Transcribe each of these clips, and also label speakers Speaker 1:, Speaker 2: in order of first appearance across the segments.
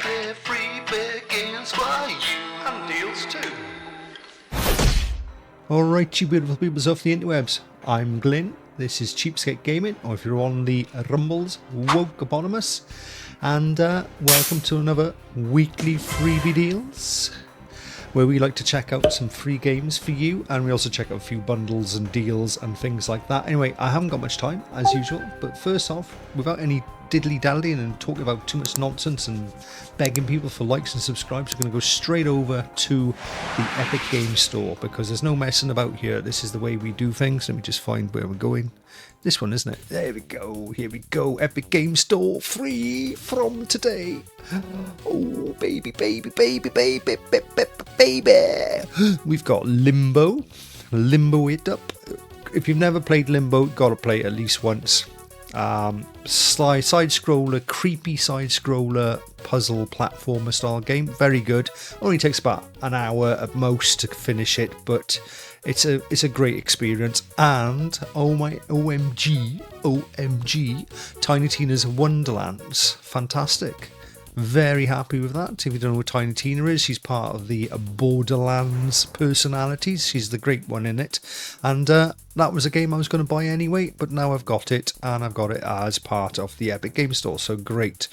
Speaker 1: Weekly Freebie games for you and deals too.
Speaker 2: Alright, you beautiful peoples of the interwebs, I'm Glyn, this is CheapSkate Gaming, or if you're on the Rumbles, Woke Eponymous, and welcome to another Weekly Freebie Deals, where we like to check out some free games for you, and we also check out a few bundles and deals and things like that. Anyway, I haven't got much time, as usual, but first off, without any diddly-dallying and talking about too much nonsense and begging people for likes and subscribes, we're going to go straight over to the Epic Games Store, because there's no messing about here. This is the way we do things. Let me just find where we're going. This one, isn't it? There we go. Here we go. Epic Games Store, free from today. Oh, baby, baby, baby, baby, baby, baby. We've got Limbo. Limbo it up. If you've never played Limbo, got to play it at least once. Side scroller, creepy side scroller, puzzle platformer style game. Very good. Only takes about an hour at most to finish it, but it's a great experience. And oh my OMG, Tiny Tina's Wonderlands, fantastic. Very happy with that. If you don't know who Tiny Tina is, she's part of the Borderlands personalities. She's the great one in it. And that was a game I was going to buy anyway, but now I've got it, and I've got it as part of the Epic Games Store, so great.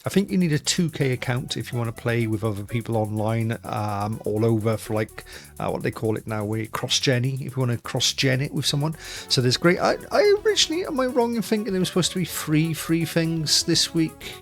Speaker 2: I think you need a 2K account if you want to play with other people online, all over, for like, what they call it now, cross-genny, if you want to cross-gen it with someone. So there's great. I originally, am I wrong in thinking there was supposed to be free things this week?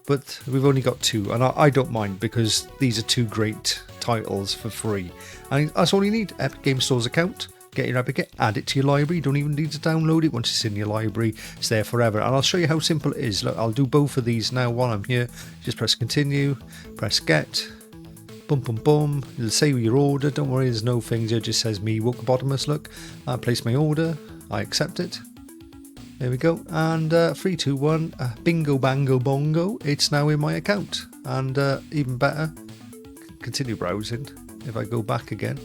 Speaker 2: But we've only got two, and I don't mind, because these are two great titles for free. And that's all you need. Epic Games Store's account, get your Epic, add it to your library. You don't even need to download it. Once it's in your library, it's there forever. And I'll show you how simple it is. Look, I'll do both of these now while I'm here. Just press continue, press get, boom, boom, boom. It'll say your order. Don't worry, there's no things here. It just says me, Wokeabotamus. Look, I place my order, I accept it. There we go, and 3, 2, 1, bingo, bango, bongo, it's now in my account. And even better, continue browsing. If I go back again,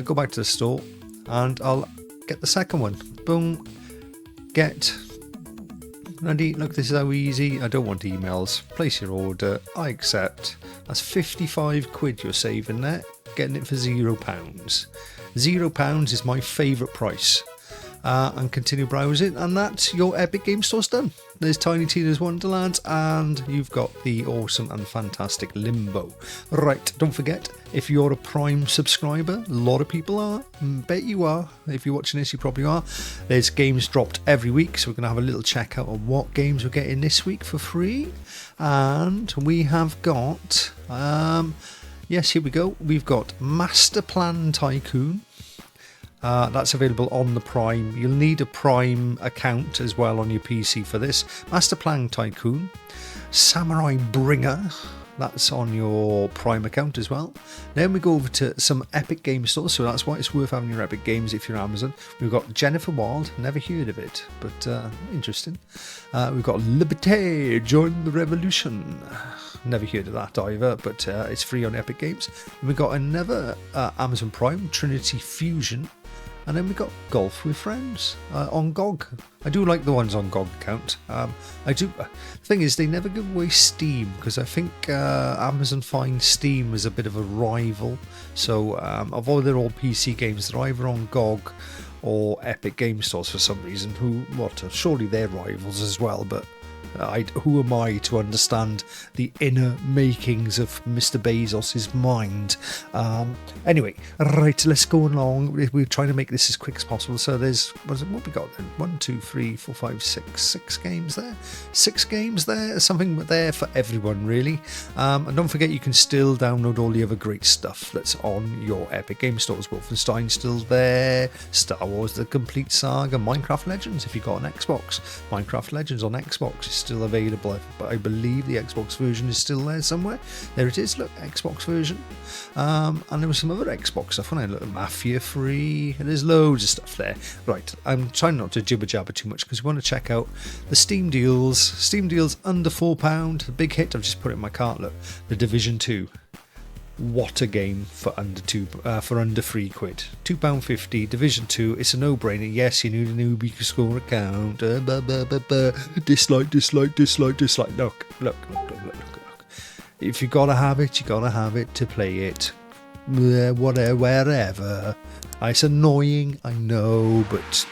Speaker 2: go back to the store, and I'll get the second one. Boom, get, ready, look, this is how easy. I don't want emails. Place your order, I accept. That's 55 quid you're saving there, getting it for £0. £0 is my favourite price. And continue browsing, and that's your Epic Games Store done. There's Tiny Tina's Wonderlands, and you've got the awesome and fantastic Limbo. Right, don't forget, if you're a Prime subscriber, a lot of people are, bet you are. If you're watching this, you probably are. There's games dropped every week, so we're going to have a little check out of what games we're getting this week for free. And we have got, yes, here we go. We've got Master Plan Tycoon. That's available on the Prime. You'll need a Prime account as well on your PC for this. Master Plan Tycoon, Samurai Bringer, that's on your Prime account as well. Then we go over to some Epic Games Stores, so that's why it's worth having your Epic Games if you're Amazon. We've got Jennifer Wild, never heard of it, but interesting. We've got Liberté, Join the Revolution. Never heard of that either, but it's free on Epic Games. We've got another Amazon Prime, Trinity Fusion. And then we got Golf with Friends on GOG. I do like the ones on GOG account. I do. The thing is, they never give away Steam, because I think Amazon finds Steam as a bit of a rival. So, although they're all PC games, they're either on GOG or Epic Game Stores for some reason. Surely they're rivals as well, but who am I to understand the inner makings of Mr. Bezos's mind? Anyway, right, let's go along. We're trying to make this as quick as possible. So there's, what we got then? 1, 2, 3, 4, 5, 6. 6 games there. 6 games there. Something there for everyone, really. And don't forget, you can still download all the other great stuff that's on your Epic Game Stores. Wolfenstein's still there. Star Wars: The Complete Saga. Minecraft Legends, if you've got an Xbox. Minecraft Legends on Xbox is still available, but I believe the Xbox version is still there somewhere. There it is, look, Xbox version. And there was some other Xbox stuff, and I looked at Mafia Free, and there's loads of stuff there. Right, I'm trying not to jibber jabber too much, because we want to check out the Steam deals. Steam deals under £4. The big hit, I've just put it in my cart, look, The Division 2. What a game for under £3. £2.50, Division 2. It's a no-brainer. Yes, you need a newbie score account. Dislike. Look. if you gotta have it, you gotta have it to play it. Whatever, wherever. It's annoying, I know, but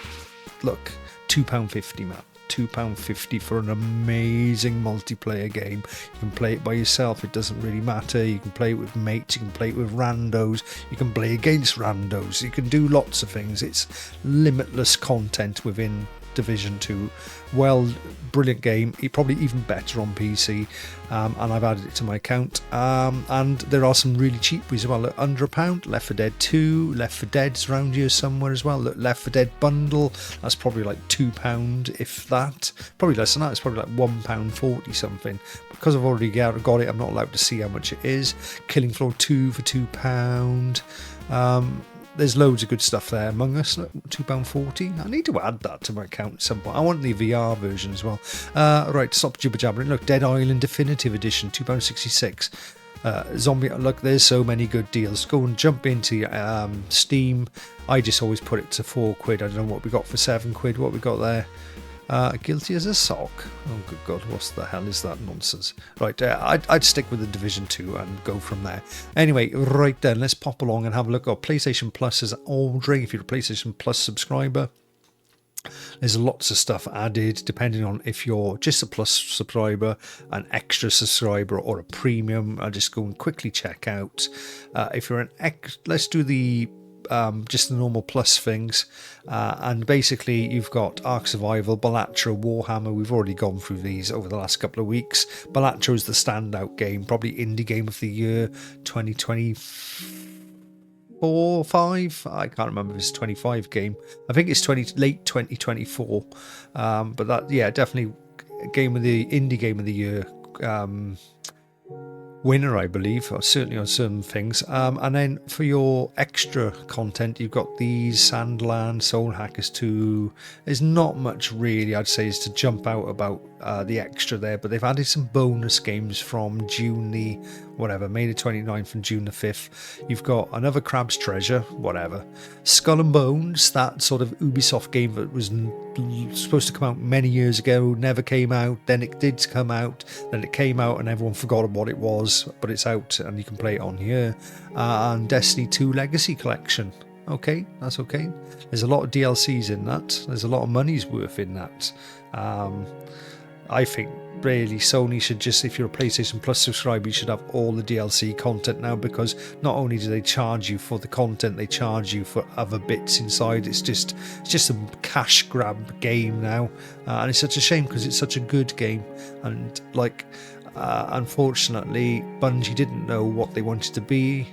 Speaker 2: look, £2.50, man. £2.50 for an amazing multiplayer game. You can play it by yourself, it doesn't really matter. You can play it with mates, you can play it with randos, you can play against randos, you can do lots of things. It's limitless content within Division 2. Well, brilliant game. Probably even better on PC, and I've added it to my account. And there are some really cheap ones as well. Look, under £1, Left 4 Dead 2, Left 4 Dead's around here somewhere as well. Look, Left 4 Dead bundle, that's probably like £2, if that. Probably less than that. It's probably like £1.40 something. Because I've already got it, I'm not allowed to see how much it is. Killing Floor 2 for £2. There's loads of good stuff there. Among Us, £2.40. I need to add that to my account at some point. I want the VR version as well. Right, stop jibber jabbering. Look, Dead Island Definitive Edition, £2.66. Zombie, look, there's so many good deals. Go and jump into Steam. I just always put it to £4. I don't know what we got for £7. What we got there? Guilty as a sock. Oh, good God, what the hell is that nonsense? Right, I'd stick with the Division 2 and go from there. Anyway, right then, let's pop along and have a look. Oh, PlayStation Plus is ordering. If you're a PlayStation Plus subscriber, there's lots of stuff added depending on if you're just a Plus subscriber, an extra subscriber, or a premium. I'll just go and quickly check out. If you're let's do the just the normal plus things, and basically you've got Ark Survival, Balatro, Warhammer. We've already gone through these over the last couple of weeks. Balatro is the standout game, probably indie game of the year 2024, 5. I can't remember if it's 25 game. I think it's late 2024. But that, yeah, definitely game of the indie game of the year. Winner, I believe, or certainly on certain things. And then for your extra content, you've got these Sandland, Soul Hackers 2. There's not much really, I'd say, is to jump out about the extra there, but they've added some bonus games from June the May the 29th and June the 5th. You've got another Crab's Treasure, whatever. Skull and Bones, that sort of Ubisoft game that was supposed to come out many years ago, never came out, then it did come out, then it came out and everyone forgot what it was, but it's out and you can play it on here. And Destiny 2 Legacy Collection. Okay, that's okay. There's a lot of DLCs in that. There's a lot of money's worth in that. I think really Sony should just, if you're a PlayStation Plus subscriber, you should have all the DLC content now, because not only do they charge you for the content, they charge you for other bits inside. It's just a cash grab game now, and it's such a shame because it's such a good game. And like, unfortunately, Bungie didn't know what they wanted to be.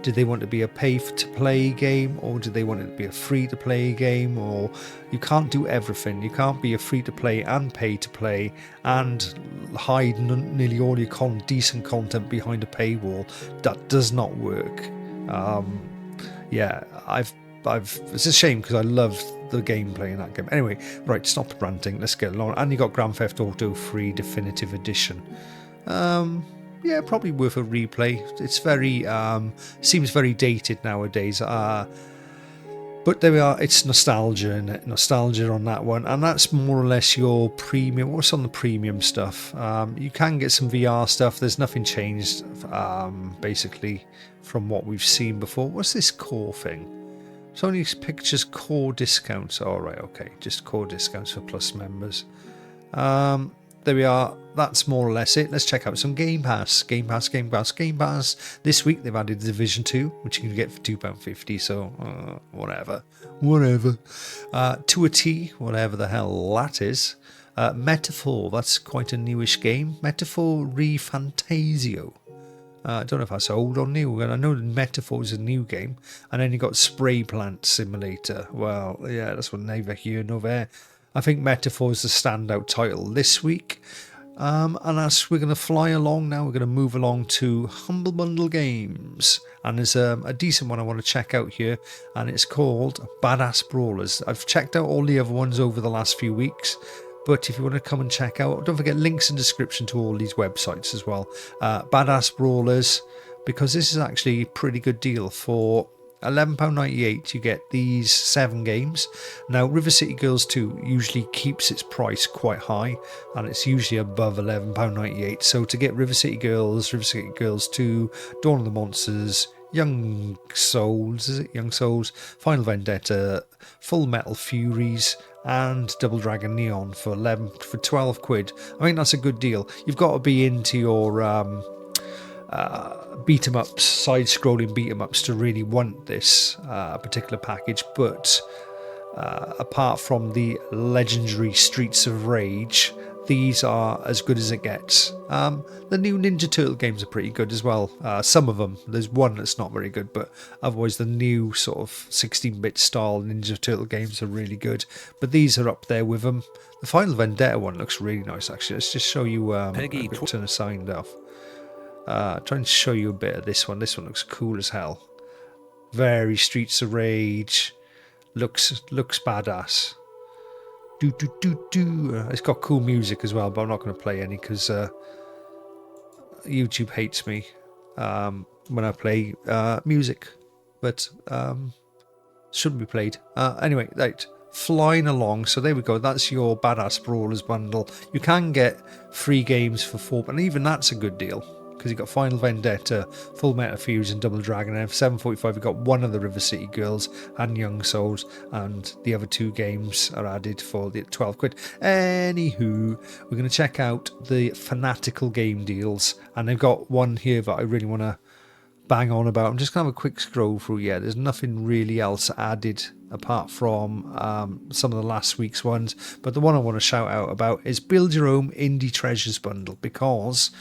Speaker 2: Did they want to be a pay-to-play game, or did they want it to be a free-to-play game? Or you can't do everything. You can't be a free-to-play and pay-to-play and hide nearly all your decent content behind a paywall. That does not work. Yeah, it's a shame because I love the gameplay in that game. Anyway, right, stop ranting, let's get along. And you got Grand Theft Auto 3 Definitive Edition. Yeah, probably worth a replay. It's very seems very dated nowadays. But there we are, it's nostalgia on that one, and that's more or less your premium. What's on the premium stuff? You can get some VR stuff. There's nothing changed basically from what we've seen before. What's this core thing? Sony Pictures core discounts. All right, okay, just core discounts for Plus members. There we are. That's more or less it. Let's check out some Game Pass. Game Pass. This week they've added Division 2, which you can get for £2.50. So whatever. To a T, whatever the hell that is. Metaphor. That's quite a newish game. Metaphor Refantasio. I don't know if that's old or new. I know Metaphor is a new game. And then you got Spray Plant Simulator. Well, yeah, that's what neither here nor there. I think Metaphor is the standout title this week. And as we're going to fly along now, we're going to move along to Humble Bundle Games. And there's a decent one I want to check out here. And it's called Badass Brawlers. I've checked out all the other ones over the last few weeks. But if you want to come and check out, don't forget links in the description to all these websites as well. Badass Brawlers, because this is actually a pretty good deal for £11.98 you get these 7 games. Now River City Girls 2 usually keeps its price quite high, and it's usually above £11.98. So to get River City Girls 2, Dawn of the Monsters, Young Souls, Final Vendetta, Full Metal Furies, and Double Dragon Neon for 12 quid. I think that's a good deal. You've got to be into your beat 'em ups, side-scrolling beat 'em ups to really want this particular package. But apart from the legendary Streets of Rage, these are as good as it gets. The new Ninja Turtle games are pretty good as well. Some of them. There's one that's not very good, but otherwise the new sort of 16-bit style Ninja Turtle games are really good. But these are up there with them. The Final Vendetta one looks really nice, actually. Let's just show you turn a sign off. Try and show you a bit of this one. This one looks cool as hell. Very Streets of Rage. Looks badass. It's got cool music as well, but I'm not going to play any because YouTube hates me when I play music. But shouldn't be played. Anyway, right, flying along. So there we go. That's your Badass Brawlers bundle. You can get free games for £4, and even that's a good deal, because you've got Final Vendetta, Full Metal Furies, and Double Dragon. And for £7.45, you've got one of the River City Girls and Young Souls, and the other 2 games are added for the 12 quid. Anywho, we're going to check out the Fanatical game deals, and they've got one here that I really want to bang on about. I'm just going to have a quick scroll through. Yeah, there's nothing really else added apart from some of the last week's ones, but the one I want to shout out about is Build Your Own Indie Treasures bundle, because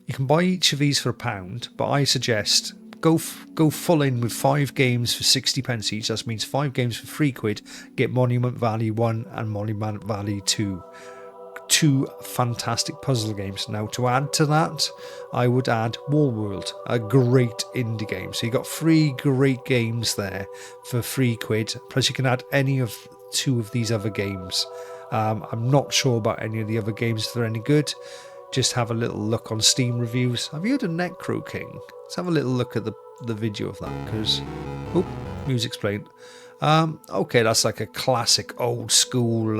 Speaker 2: you can buy each of these for £1, but I suggest go full in with 5 games for 60p each. That means 5 games for £3. Get Monument Valley 1 and Monument Valley 2. 2 fantastic puzzle games. Now, to add to that, I would add Warworld, a great indie game. So you got 3 great games there for £3. Plus, you can add any of 2 of these other games. I'm not sure about any of the other games if they're any good. Just have a little look on Steam reviews. Have you heard of Necro King? Let's have a little look at the video of that, because music's playing. Okay, that's like a classic old school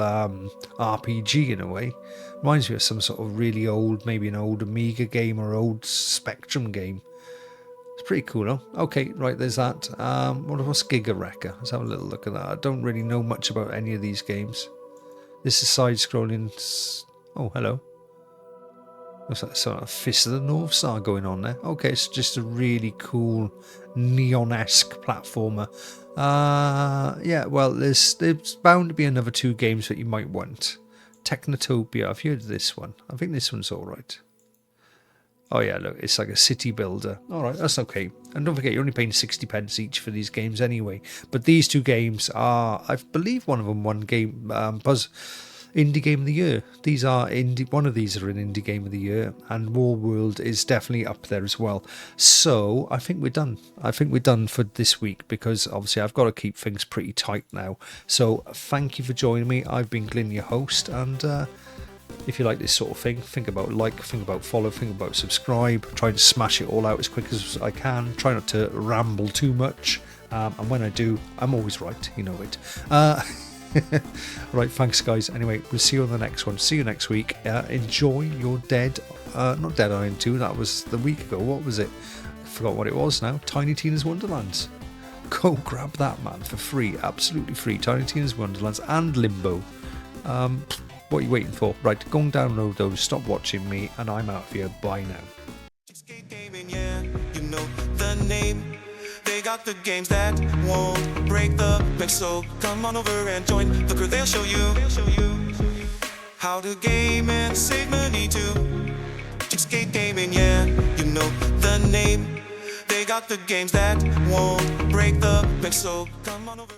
Speaker 2: RPG in a way. Reminds me of some sort of really old, maybe an old Amiga game or old Spectrum game. It's pretty cool, huh? Okay, right, there's that. What's Giga Wrecker? Let's have a little look at that. I don't really know much about any of these games. This is side-scrolling. Oh, hello. Looks like sort of Fist of the North Star going on there. Okay, it's just a really cool neon-esque platformer. Yeah, well, there's bound to be another 2 games that you might want. Technotopia, I've heard of this one. I think this one's alright. Oh yeah, look, it's like a city builder. Alright, that's okay. And don't forget, you're only paying 60p each for these games anyway. But these 2 games are, I believe one of them won game Indie Game of the Year. These are one of these are an Indie Game of the Year, and Warworld is definitely up there as well. So I think we're done. I think we're done for this week, because obviously I've got to keep things pretty tight now. So thank you for joining me. I've been Glyn, your host, and if you like this sort of thing, think about like, think about follow, think about subscribe. Try to smash it all out as quick as I can. Try not to ramble too much, and when I do, I'm always right, you know it. Right, thanks guys. Anyway, we'll see you on the next one. See you next week. Enjoy your not Dead Island 2, that was the week ago. What was it? I forgot what it was now. Tiny Tina's Wonderlands. Go grab that, man, for free, absolutely free. Tiny Tina's Wonderlands and Limbo. What are you waiting for? Right, go and download those. Stop watching me, and I'm out of here. Bye now.
Speaker 3: CheapSkate gaming, yeah, you know the name. They got the games that won't break the bank, so come on over and join the crew. They'll show you how to game and save money too. CheapSkate gaming, yeah, you know the name. They got the games that won't break the bank, so come on over.